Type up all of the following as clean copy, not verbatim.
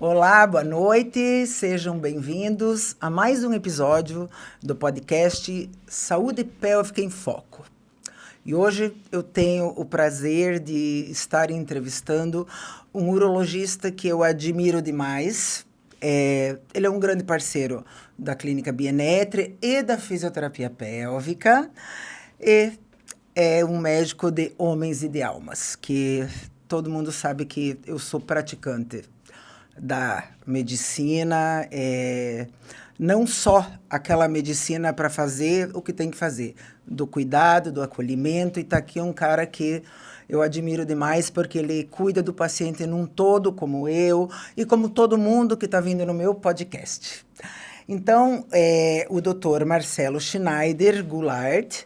Olá, boa noite, sejam bem-vindos a mais um episódio do podcast Saúde Pélvica em Foco. E hoje eu tenho o prazer de estar entrevistando um urologista que eu admiro demais. Ele é um grande parceiro da Clínica Bienetre e da fisioterapia pélvica e é um médico de homens e de almas, que todo mundo sabe que eu sou praticante da medicina, não só aquela medicina para fazer o que tem que fazer, do cuidado, do acolhimento, e está aqui um cara que eu admiro demais, porque ele cuida do paciente num todo, como eu, e como todo mundo que está vindo no meu podcast. Então, o doutor Marcelo Schneider Goulart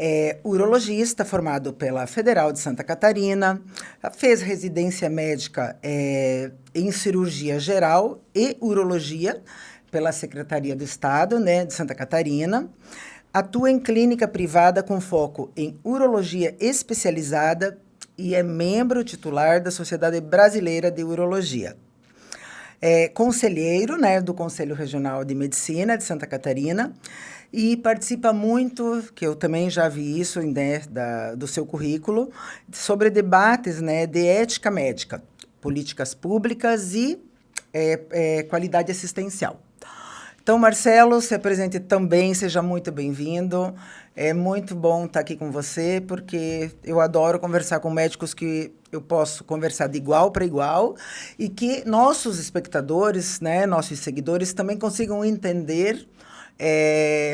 é urologista formado pela Federal de Santa Catarina, fez residência médica em cirurgia geral e urologia pela Secretaria do Estado, né, de Santa Catarina. Atua em clínica privada com foco em urologia especializada e é membro titular da Sociedade Brasileira de Urologia. É conselheiro, né, do Conselho Regional de Medicina de Santa Catarina e participa muito, que eu também já vi isso, né, do seu currículo, sobre debates, né, de ética médica, políticas públicas e qualidade assistencial. Então, Marcelo, se apresente também, seja muito bem-vindo. É muito bom estar aqui com você, porque eu adoro conversar com médicos que eu posso conversar de igual para igual e que nossos espectadores, né, nossos seguidores também consigam entender.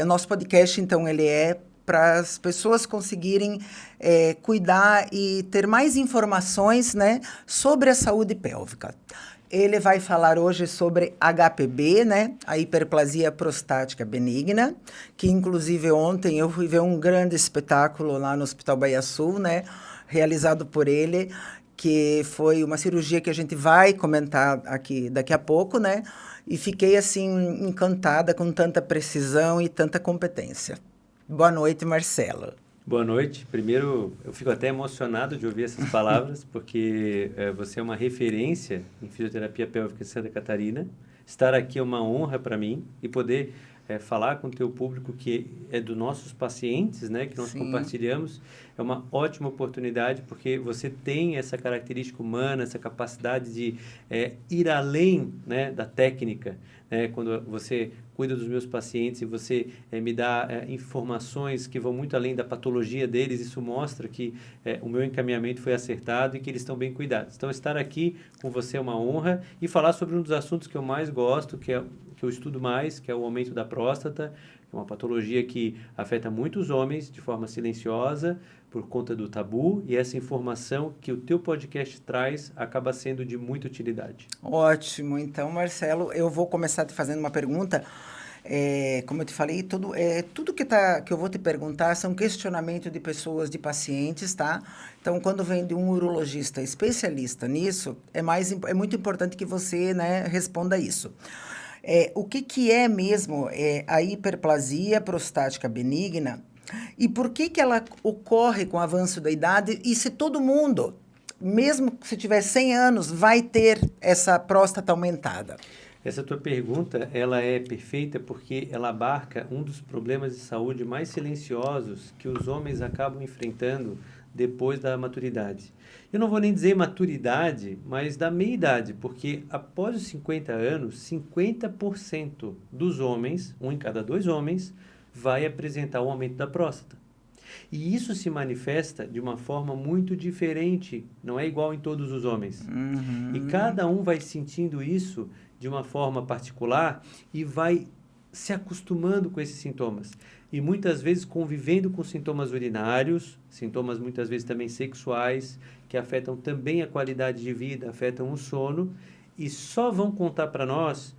O nosso podcast, então, ele é para as pessoas conseguirem cuidar e ter mais informações, né, sobre a saúde pélvica. Ele vai falar hoje sobre HPB, né? A hiperplasia prostática benigna, que inclusive ontem eu fui ver um grande espetáculo lá no Hospital Baía Sul, né? Realizado por ele, que foi uma cirurgia que a gente vai comentar aqui daqui a pouco, né? E fiquei, assim, encantada com tanta precisão e tanta competência. Boa noite, Marcelo. Boa noite. Primeiro, eu fico até emocionado de ouvir essas palavras, porque você é uma referência em fisioterapia pélvica em Santa Catarina. Estar aqui é uma honra para mim e poder falar com o teu público que é dos nossos pacientes, né, que nós Sim. compartilhamos. É uma ótima oportunidade, porque você tem essa característica humana, essa capacidade de ir além, né, da técnica. Quando você cuida dos meus pacientes e você me dá informações que vão muito além da patologia deles, isso mostra que o meu encaminhamento foi acertado e que eles estão bem cuidados. Então, estar aqui com você é uma honra e falar sobre um dos assuntos que eu mais gosto, que eu estudo mais, que é o aumento da próstata, que é uma patologia que afeta muitos homens de forma silenciosa, por conta do tabu, e essa informação que o teu podcast traz acaba sendo de muita utilidade. Ótimo. Então, Marcelo, eu vou começar te fazendo uma pergunta. Como eu te falei, tudo que eu vou te perguntar são questionamentos de pessoas, de pacientes, tá? Então, quando vem de um urologista especialista nisso, é muito importante que você, né, responda isso. O que é mesmo a hiperplasia prostática benigna e por que ela ocorre com o avanço da idade e se todo mundo, mesmo se tiver 100 anos, vai ter essa próstata aumentada? Essa tua pergunta, ela é perfeita porque ela abarca um dos problemas de saúde mais silenciosos que os homens acabam enfrentando depois da maturidade. Eu não vou nem dizer maturidade, mas da meia-idade, porque após os 50 anos, 50% dos homens, um em cada 2 homens, vai apresentar o aumento da próstata. E isso se manifesta de uma forma muito diferente, não é igual em todos os homens. Uhum. E cada um vai sentindo isso de uma forma particular e vai se acostumando com esses sintomas. E muitas vezes convivendo com sintomas urinários, sintomas muitas vezes também sexuais, que afetam também a qualidade de vida, afetam o sono, e só vão contar para nós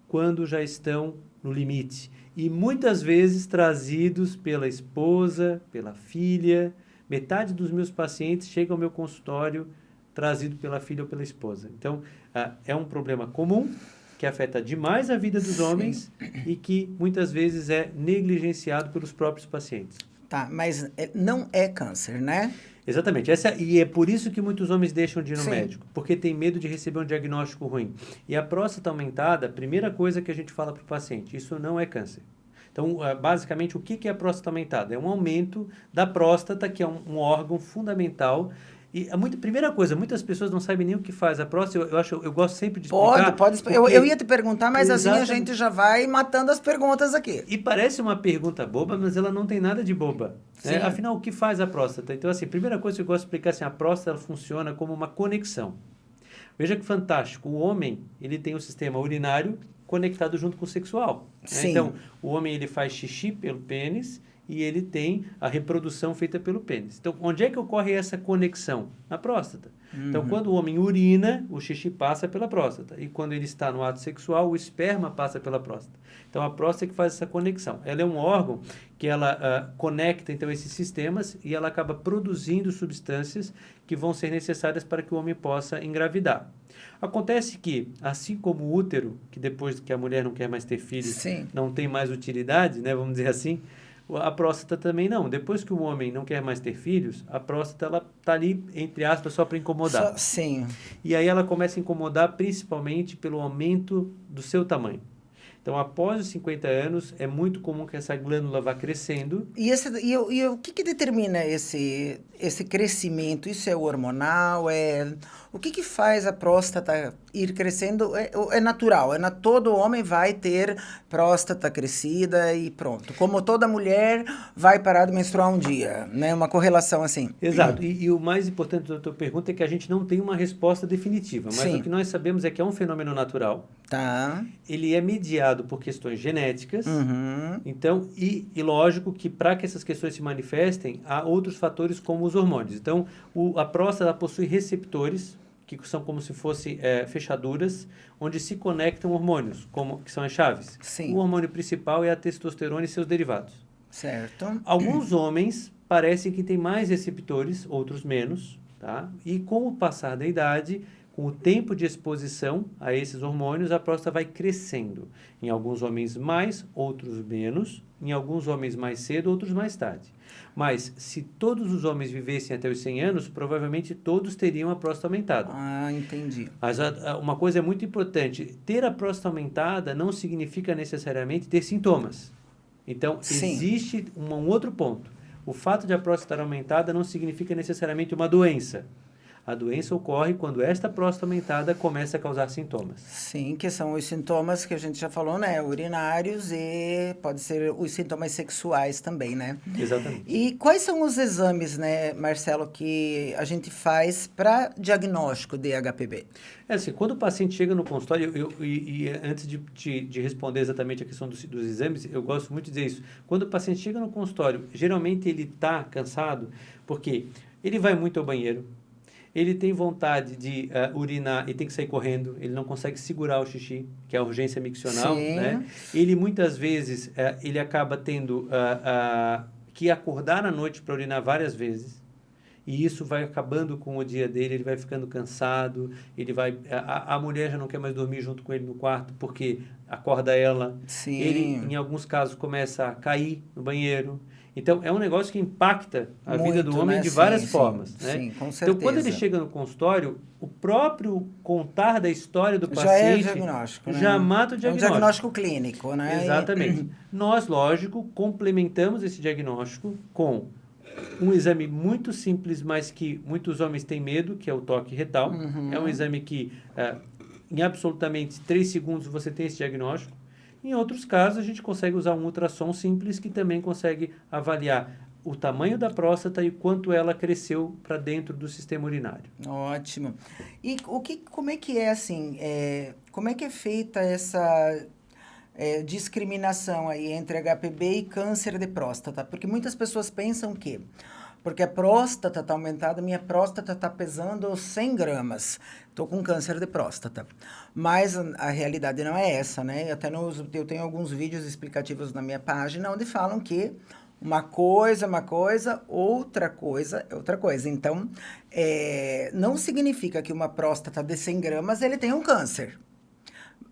quando já estão no limite. E muitas vezes trazidos pela esposa, pela filha. Metade dos meus pacientes chegam ao meu consultório trazido pela filha ou pela esposa. Então, é um problema comum que afeta demais a vida dos homens e que muitas vezes é negligenciado pelos próprios pacientes. Tá, mas não é câncer, né? Exatamente. E é por isso que muitos homens deixam de ir no Sim. médico, porque tem medo de receber um diagnóstico ruim. E a próstata aumentada, a primeira coisa que a gente fala para o paciente, isso não é câncer. Então, basicamente, o que é a próstata aumentada? É um aumento da próstata, que é um órgão fundamental. E primeira coisa, muitas pessoas não sabem nem o que faz a próstata. Eu gosto sempre de explicar. Pode. Porque Eu ia te perguntar, mas assim a exatamente. gente já vai matando as perguntas aqui. E parece uma pergunta boba, mas ela não tem nada de boba. Né? Sim. Afinal, o que faz a próstata? Então, assim, primeira coisa que eu gosto de explicar, assim, a próstata ela funciona como uma conexão. Veja que fantástico, o homem ele tem o sistema urinário conectado junto com o sexual. Né? Sim. Então, o homem ele faz xixi pelo pênis e ele tem a reprodução feita pelo pênis. Então, onde é que ocorre essa conexão? Na próstata. Então, quando o homem urina, o xixi passa pela próstata. E quando ele está no ato sexual, o esperma passa pela próstata. Então, a próstata é que faz essa conexão. Ela é um órgão que ela conecta, então, esses sistemas e ela acaba produzindo substâncias que vão ser necessárias para que o homem possa engravidar. Acontece que, assim como o útero, que depois que a mulher não quer mais ter filhos, Sim. não tem mais utilidade, né, vamos dizer assim, a próstata também não. Depois que o homem não quer mais ter filhos, a próstata ela tá ali, entre aspas, só para incomodar. Sim. E aí ela começa a incomodar principalmente pelo aumento do seu tamanho. Então, após os 50 anos, é muito comum que essa glândula vá crescendo. E o que determina esse crescimento? Isso é hormonal? O que faz a próstata ir crescendo? É natural, todo homem vai ter próstata crescida e pronto. Como toda mulher vai parar de menstruar um dia, né? Uma correlação assim. Exato. E o mais importante da tua pergunta é que a gente não tem uma resposta definitiva. Mas Sim. o que nós sabemos é que é um fenômeno natural. Tá. Ele é mediado por questões genéticas. Uhum. Então, e lógico que para que essas questões se manifestem, há outros fatores como os hormônios. Então, a próstata possui receptores, que são como se fossem fechaduras, onde se conectam hormônios, que são as chaves. Sim. O hormônio principal é a testosterona e seus derivados. Certo. Alguns homens parecem que têm mais receptores, outros menos, tá? E com o passar da idade, com o tempo de exposição a esses hormônios, a próstata vai crescendo. Em alguns homens mais, outros menos. Em alguns homens mais cedo, outros mais tarde. Mas, se todos os homens vivessem até os 100 anos, provavelmente todos teriam a próstata aumentada. Ah, entendi. Mas uma coisa é muito importante. Ter a próstata aumentada não significa necessariamente ter sintomas. Então, Sim. existe um outro ponto. O fato de a próstata estar aumentada não significa necessariamente uma doença. A doença ocorre quando esta próstata aumentada começa a causar sintomas. Sim, que são os sintomas que a gente já falou, né? Urinários e pode ser os sintomas sexuais também, né? Exatamente. E quais são os exames, né, Marcelo, que a gente faz para diagnóstico de HPV? É assim, quando o paciente chega no consultório, antes de responder exatamente a questão dos exames, eu gosto muito de dizer isso. Quando o paciente chega no consultório, geralmente ele está cansado, porque ele vai muito ao banheiro, ele tem vontade de urinar e tem que sair correndo, ele não consegue segurar o xixi, que é a urgência miccional, Sim. né? Ele muitas vezes, ele acaba tendo que acordar à noite para urinar várias vezes, e isso vai acabando com o dia dele, ele vai ficando cansado, a mulher já não quer mais dormir junto com ele no quarto, porque acorda ela. Sim. Ele, em alguns casos, começa a cair no banheiro. Então, é um negócio que impacta a vida do homem, né? De várias formas. Sim, né? Sim, com certeza. Então, quando ele chega no consultório, o próprio contar da história do paciente... Já é diagnóstico, né? Já mata o diagnóstico. É um diagnóstico clínico, né? Exatamente. Nós, lógico, complementamos esse diagnóstico com um exame muito simples, mas que muitos homens têm medo, que é o toque retal. Uhum. É um exame que, em absolutamente 3 segundos, você tem esse diagnóstico. Em outros casos, a gente consegue usar um ultrassom simples que também consegue avaliar o tamanho da próstata e quanto ela cresceu para dentro do sistema urinário. Ótimo. E como é que é assim, como é que é feita essa discriminação aí entre HPV e câncer de próstata? Porque muitas pessoas pensam que porque a próstata está aumentada, minha próstata está pesando 100 gramas. Estou com câncer de próstata. Mas a realidade não é essa, né? Eu tenho alguns vídeos explicativos na minha página onde falam que uma coisa é uma coisa, outra coisa é outra coisa. Então, não significa que uma próstata de 100 gramas ele tenha um câncer.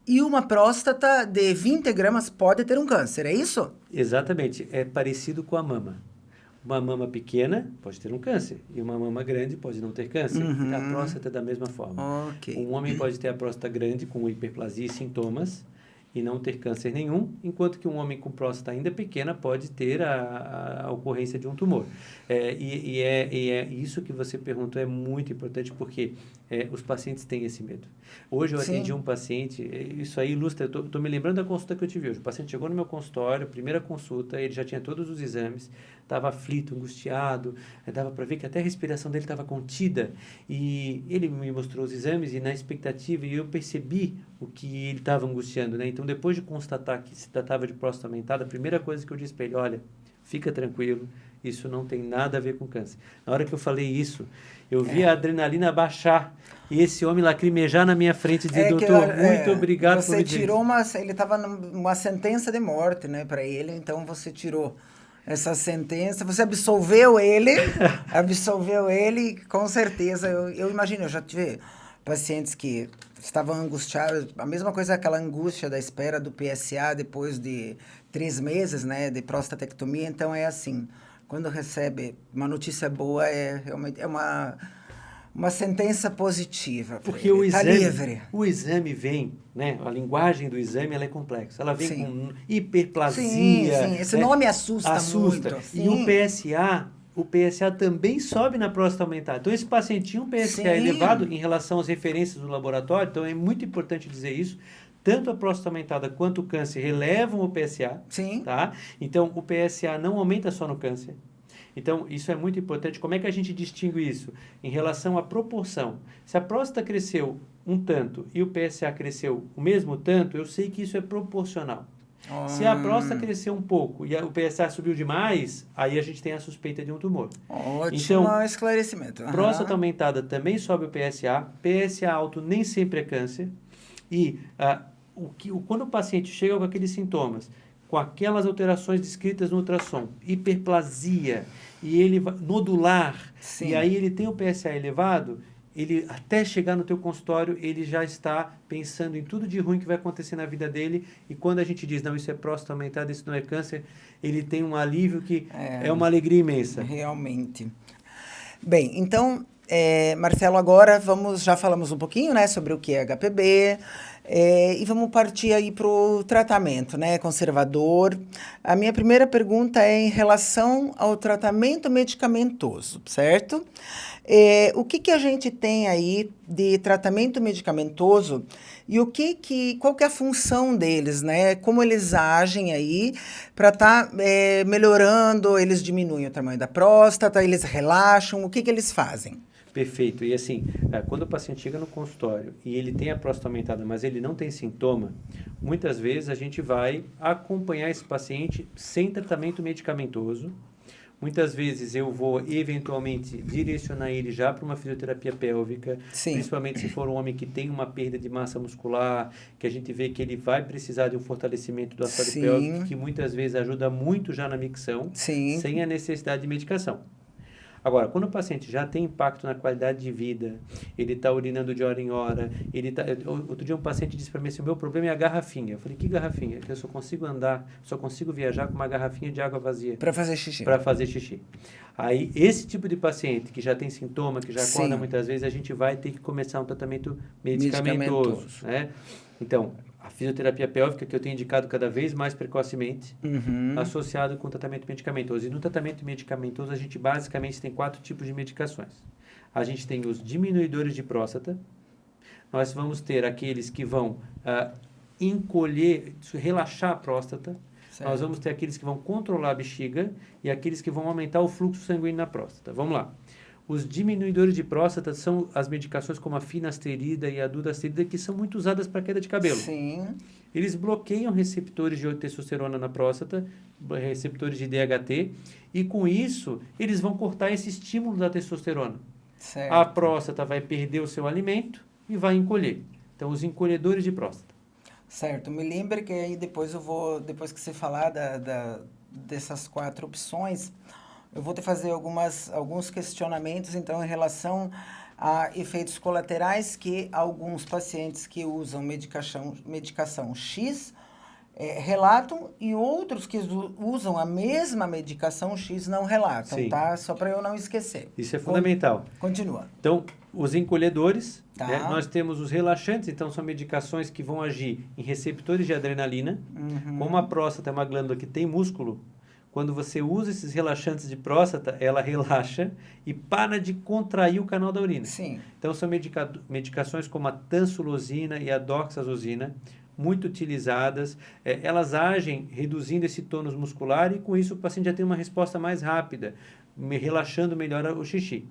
E uma próstata de 20 gramas pode ter um câncer, é isso? Exatamente. É parecido com a mama. Uma mama pequena pode ter um câncer e uma mama grande pode não ter câncer. A próstata é da mesma forma. Ok. Um homem pode ter a próstata grande com hiperplasia e sintomas e não ter câncer nenhum, enquanto que um homem com próstata ainda pequena pode ter a ocorrência de um tumor. E isso que você perguntou é muito importante porque os pacientes têm esse medo. Hoje eu atendi um paciente, isso aí ilustra, estou me lembrando da consulta que eu tive hoje. O paciente chegou no meu consultório, primeira consulta, ele já tinha todos os exames, estava aflito, angustiado, dava para ver que até a respiração dele estava contida. E ele me mostrou os exames e na expectativa, e eu percebi o que ele estava angustiando, né? Então, depois de constatar que se tratava de próstata aumentada, a primeira coisa que eu disse para ele, olha, fica tranquilo, isso não tem nada a ver com câncer. Na hora que eu falei isso, eu vi a adrenalina baixar e esse homem lacrimejar na minha frente e dizer, doutor, muito obrigado por me dizer. Você tirou ele estava numa sentença de morte, né, para ele, então você tirou essa sentença, você absolveu ele, com certeza, eu imagino, eu já tive pacientes que estavam angustiados, a mesma coisa, aquela angústia da espera do PSA depois de 3 meses, né, de prostatectomia, então é assim, quando recebe uma notícia boa, realmente uma sentença positiva. Porque o exame vem, né? A linguagem do exame ela é complexa. Ela vem com hiperplasia. Sim. Esse nome assusta muito. E o PSA também sobe na próstata aumentada. Então, esse paciente tinha um PSA elevado em relação às referências do laboratório. Então, é muito importante dizer isso. Tanto a próstata aumentada quanto o câncer relevam o PSA. Sim. Tá? Então, o PSA não aumenta só no câncer. Então, isso é muito importante. Como é que a gente distingue isso? Em relação à proporção. Se a próstata cresceu um tanto e o PSA cresceu o mesmo tanto, eu sei que isso é proporcional. Se a próstata cresceu um pouco e o PSA subiu demais, aí a gente tem a suspeita de um tumor. Ótimo esclarecimento. Próstata aumentada também sobe o PSA. PSA alto nem sempre é câncer. E quando o paciente chega com aqueles sintomas, com aquelas alterações descritas no ultrassom, hiperplasia, e ele nodular, e aí ele tem o PSA elevado, ele até chegar no teu consultório, ele já está pensando em tudo de ruim que vai acontecer na vida dele, e quando a gente diz, não, isso é próstata aumentada, isso não é câncer, ele tem um alívio que é uma alegria imensa. Realmente. Bem, então, Marcelo, agora já falamos um pouquinho, né, sobre o que é HPB, e vamos partir aí para o tratamento, né, conservador. A minha primeira pergunta é em relação ao tratamento medicamentoso, certo? O que a gente tem aí de tratamento medicamentoso e qual que é a função deles, né? Como eles agem aí para estar melhorando, eles diminuem o tamanho da próstata, eles relaxam, o que eles fazem? Perfeito. E assim, quando o paciente chega no consultório e ele tem a próstata aumentada, mas ele não tem sintoma, muitas vezes a gente vai acompanhar esse paciente sem tratamento medicamentoso. Muitas vezes eu vou, eventualmente, direcionar ele já para uma fisioterapia pélvica, principalmente se for um homem que tem uma perda de massa muscular, que a gente vê que ele vai precisar de um fortalecimento do assoalho pélvico, que muitas vezes ajuda muito já na micção, sem a necessidade de medicação. Agora, quando o paciente já tem impacto na qualidade de vida, ele está urinando de hora em hora, outro dia um paciente disse para mim assim, o meu problema é a garrafinha. Eu falei, que garrafinha? Que eu só consigo andar, só consigo viajar com uma garrafinha de água vazia. Para fazer xixi. Para fazer xixi. Aí, esse tipo de paciente que já tem sintoma, que já acorda muitas vezes, a gente vai ter que começar um tratamento medicamentoso. Né? Então, a fisioterapia pélvica, que eu tenho indicado cada vez mais precocemente, associado com o tratamento medicamentoso. E no tratamento medicamentoso, a gente basicamente tem 4 tipos de medicações. A gente tem os diminuidores de próstata, nós vamos ter aqueles que vão encolher, relaxar a próstata, nós vamos ter aqueles que vão controlar a bexiga e aqueles que vão aumentar o fluxo sanguíneo na próstata. Vamos lá. Os diminuidores de próstata são as medicações como a finasterida e a dudasterida, que são muito usadas para queda de cabelo. Eles bloqueiam receptores de testosterona na próstata, receptores de DHT, e com isso eles vão cortar esse estímulo da testosterona. A próstata vai perder o seu alimento e vai encolher. Então, os encolhedores de próstata. Certo. Me lembra que aí depois depois que você falar dessas 4 opções, eu vou te fazer alguns questionamentos, então, em relação a efeitos colaterais que alguns pacientes que usam medicação X relatam e outros que usam a mesma medicação X não relatam, Sim. tá? Só para eu não esquecer. Isso é fundamental. Continua. Então, os encolhedores, Tá. né? Nós temos os relaxantes, então são medicações que vão agir em receptores de adrenalina. Como a próstata é uma glândula que tem músculo, quando você usa esses relaxantes de próstata, ela relaxa e para de contrair o canal da urina. Sim. Então, são medicações como a tansulosina e a doxazosina, muito utilizadas. Elas agem reduzindo esse tônus muscular e, com isso, o paciente já tem uma resposta mais rápida, relaxando melhor o xixi.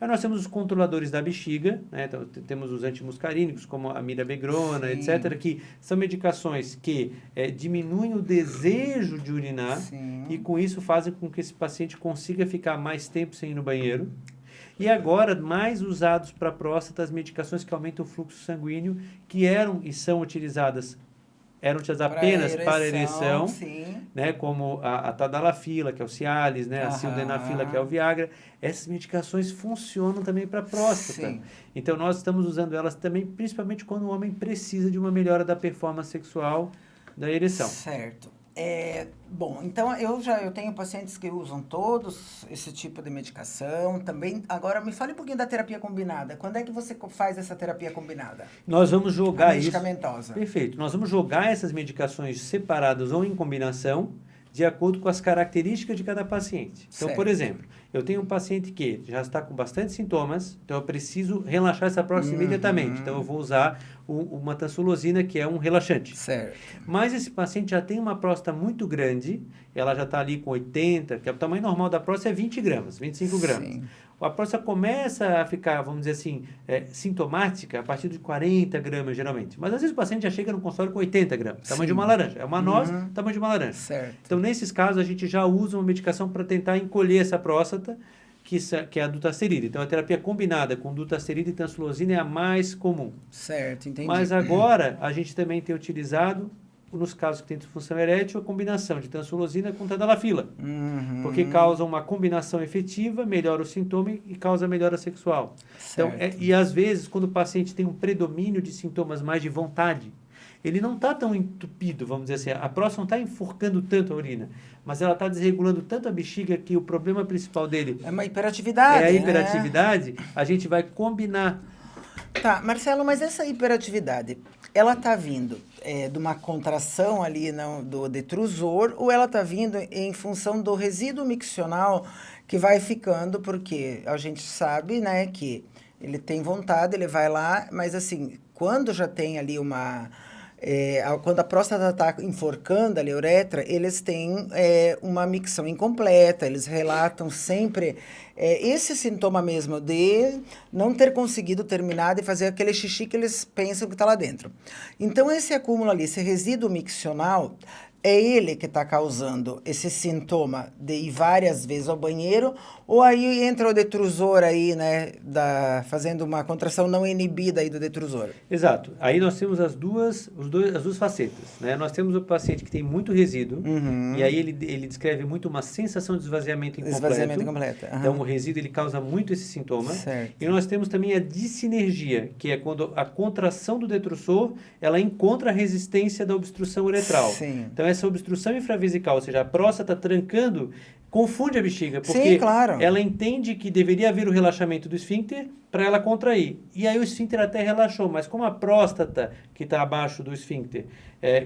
Aí nós temos os controladores da bexiga, né? Então, temos os antimuscarínicos, como a mirabegrona, Sim. etc., que são medicações que diminuem o desejo de urinar. Sim. E, com isso, fazem com que esse paciente consiga ficar mais tempo sem ir no banheiro. E agora, mais usados para a próstata, as medicações que aumentam o fluxo sanguíneo, que eram e são utilizadas apenas para ereção, né, como a tadalafila, que é o Cialis, né, a sildenafila, que é o Viagra. Essas medicações funcionam também para a próstata. Sim. Então, nós estamos usando elas também, principalmente quando o homem precisa de uma melhora da performance sexual da ereção. Certo. Bom, então eu tenho pacientes que usam todos esse tipo de medicação também. Agora, me fale um pouquinho da terapia combinada. Quando é que você faz essa terapia combinada? Nós vamos jogar isso. Medicamentosa. Perfeito. Nós vamos jogar essas medicações separadas ou em combinação, de acordo com as características de cada paciente. Então, por exemplo, eu tenho um paciente que já está com bastante sintomas, então eu preciso relaxar essa próstata imediatamente. Então, eu vou usar uma tansulosina, que é um relaxante. Certo. Mas esse paciente já tem uma próstata muito grande, ela já está ali com 80, que é o tamanho normal da próstata é 20 gramas, 25 gramas. Sim. A próstata começa a ficar, vamos dizer assim, sintomática a partir de 40 gramas, geralmente. Mas às vezes o paciente já chega no consultório com 80 gramas, tamanho de uma laranja. É uma noz, tamanho de uma laranja. Certo. Então, nesses casos, a gente já usa uma medicação para tentar encolher essa próstata, que é a dutasterida. Então, a terapia combinada com dutasterida e tansulosina é a mais comum. Certo, entendi. Mas agora, a gente também tem utilizado, nos casos que tem disfunção erétil, a combinação de tansulosina com tadalafila. Porque causa uma combinação efetiva, melhora o sintoma e causa melhora sexual. Certo. Então, e às vezes, quando o paciente tem um predomínio de sintomas mais de vontade, ele não está tão entupido, vamos dizer assim, a próstata não está enforcando tanto a urina, mas ela está desregulando tanto a bexiga que o problema principal dele é uma hiperatividade. É a hiperatividade, a gente vai combinar. Tá, Marcelo, mas essa hiperatividade, ela está vindo de uma contração ali do detrusor ou ela está vindo em função do resíduo miccional que vai ficando, porque a gente sabe, né, que ele tem vontade, ele vai lá, mas assim, quando já tem ali quando a próstata está enforcando ali a uretra, eles têm uma micção incompleta, eles relatam sempre esse sintoma mesmo de não ter conseguido terminar de fazer aquele xixi que eles pensam que está lá dentro. Então, esse acúmulo ali, esse resíduo miccional, é ele que está causando esse sintoma de ir várias vezes ao banheiro, ou aí entra o detrusor aí, né, fazendo uma contração não inibida aí do detrusor. Exato. Aí nós temos as duas facetas, né? Nós temos o paciente que tem muito resíduo, e aí ele descreve muito uma sensação de esvaziamento incompleto. Esvaziamento incompleto. Então, o resíduo, ele causa muito esse sintoma. Certo. E nós temos também a dissinergia, que é quando a contração do detrusor, ela encontra a resistência da obstrução uretral. Sim. Então, essa obstrução infravesical, ou seja, a próstata trancando, confunde a bexiga, porque Sim, claro. ela entende que deveria haver o relaxamento do esfíncter para ela contrair. E aí o esfíncter até relaxou, mas como a próstata, que está abaixo do esfíncter,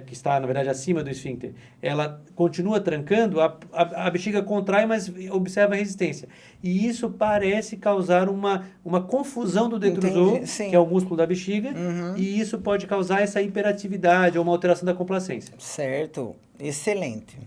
que está, na verdade, acima do esfíncter, ela continua trancando, a bexiga contrai, mas observa a resistência. E isso parece causar uma confusão do detrusor, que é o músculo da bexiga, e isso pode causar essa hiperatividade ou uma alteração da complacência. Certo. Excelente.